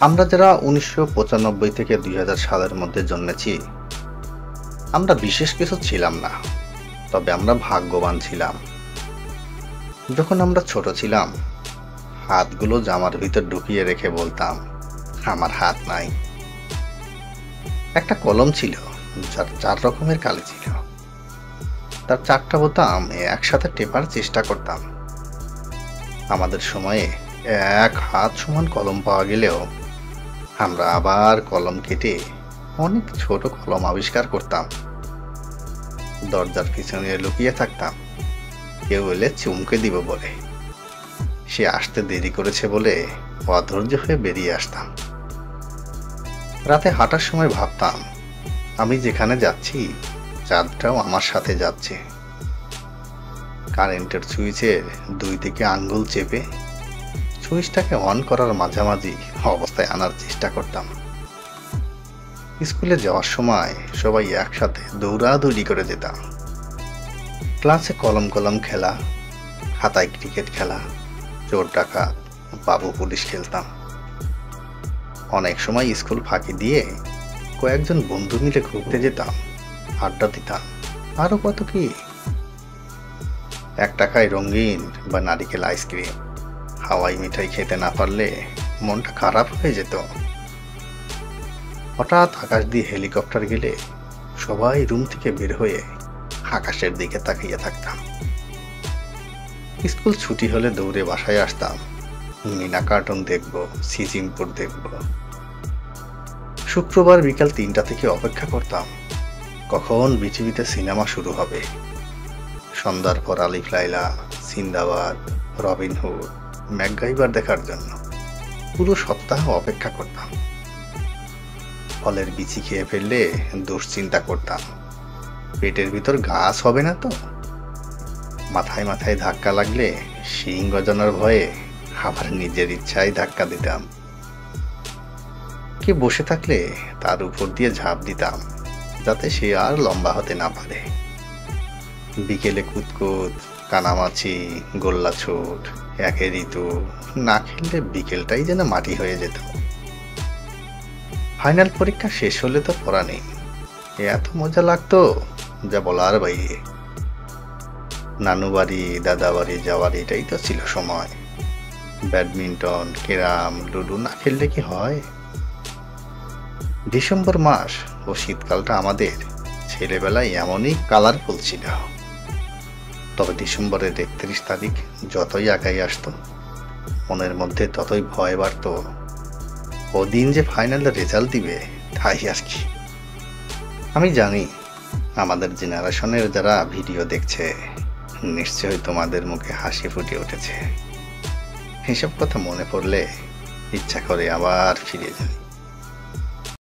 আমরা যারা ১৯৯৫ থেকে ২০০০ সালের মধ্যে জন্মেছি, আমরা বিশেষ কিছু ছিলাম না। তবে আমরা ভাগ্যবান ছিলাম। যখন আমরা ছোট ছিলাম, হাতগুলো জামার ভিতর ঢুকিয়ে রেখে বলতাম, আমার হাত নাই। একটা কলম ছিল, যার ৪ রকমের কালি ছিল। তার ৪টা বোতাম একসাথে টেপার চেষ্টা করতাম। আমাদের সময়ে এক হাত সমান কলম পাওয়া গেলেও আমরা আবার কলম কেটে অনেক ছোট কলম আবিষ্কার করতাম। দরজার পিছনে লুকিয়ে থাকতাম, কেউ এলে চুমকে দিব বলে। সে আসতে দেরি করেছে বলে অধৈর্য হয়ে বেরিয়ে আসতাম। রাতে হাঁটার সময় ভাবতাম, আমি যেখানে যাচ্ছি চাঁদটাও আমার সাথে যাচ্ছে। কারেন্টের সুইচের ২ দিকে আঙ্গুল চেপে সুইচটাকে অন করার মাঝামাঝি অবস্থায় আনার চেষ্টা করতাম। স্কুলে যাওয়ার সময় সবাই একসাথে দৌড়াদৌড়ি করে যেতাম। ক্লাসে কলম কলম খেলা, খাতায় ক্রিকেট খেলা, চোর ডাকাত, বাবু পুলিশ খেলতাম। অনেক সময় স্কুল ফাঁকি দিয়ে কয়েকজন বন্ধু মিলে ঘুরতে যেতাম, আড্ডা দিতাম, আরো কত কি। ১ টাকায় রঙিন বা নারিকেল আইসক্রিম, হাওয়াই মিঠাই খেতে না পারলে মনটা খারাপ হয়ে যেত। হঠাৎ আকাশ দিয়ে হেলিকপ্টার গেলে সবাই রুম থেকে বের হয়ে আকাশের দিকে তাকিয়ে থাকতাম। স্কুল ছুটি হলে দৌড়ে বাসায় আসতাম, মিনা কার্টুন দেখব, সিজিমপুর দেখব। শুক্রবার বিকাল ৩টা থেকে অপেক্ষা করতাম, কখন পৃথিবীতে সিনেমা শুরু হবে। সন্ধ্যার পর আলিফ লায়লা, সিন্দাবাদ, রবিনহুড, ম্যাকগাইভার দেখার জন্য পুরো সপ্তাহ অপেক্ষা করতাম। ফলের বিচি খেয়ে ফেললে দুশ্চিন্তা করতাম, পেটের ভিতর গাছ হবে না তো। মাথায় মাথায় ধাক্কা লাগলে শিং গজানোর ভয়ে আবার নিজের ইচ্ছায় ধাক্কা দিতাম। কে বসে থাকলে তার উপর দিয়ে ঝাঁপ দিতাম, যাতে সে আর লম্বা হতে না পারে। বিকেলে কুতকুত, কানামাছি, গোল্লা ছুট, একে ঋতু না খেললে বিকেলটাই যেন মাটি হয়ে যেত। ফাইনাল পরীক্ষা শেষ হলে তো পড়া নেই, এত মজা লাগতো যা বলার বাইরে। নানু বাড়ি, দাদা বাড়ি যাওয়ার এটাই তো ছিল সময়। ব্যাডমিন্টন, ক্যারাম, লুডো না খেললে কি হয়। ডিসেম্বর মাস ও শীতকালটা আমাদের ছেলেবেলায় এমনই কালারফুল ছিল। তবে ডিসেম্বরের ৩১ তারিখ যতই আগাই আসতো, মনের মধ্যে ততই ভয় বাড়ত। ওদিন যে ফাইনালের রেজাল্ট দিবে, তাই আর কি। আমি জানি আমাদের জেনারেশনের যারা ভিডিও দেখছে, নিশ্চয়ই তোমাদের মুখে হাসি ফুটে উঠেছে। এসব কথা মনে পড়লে ইচ্ছা করে আবার ফিরে যাই।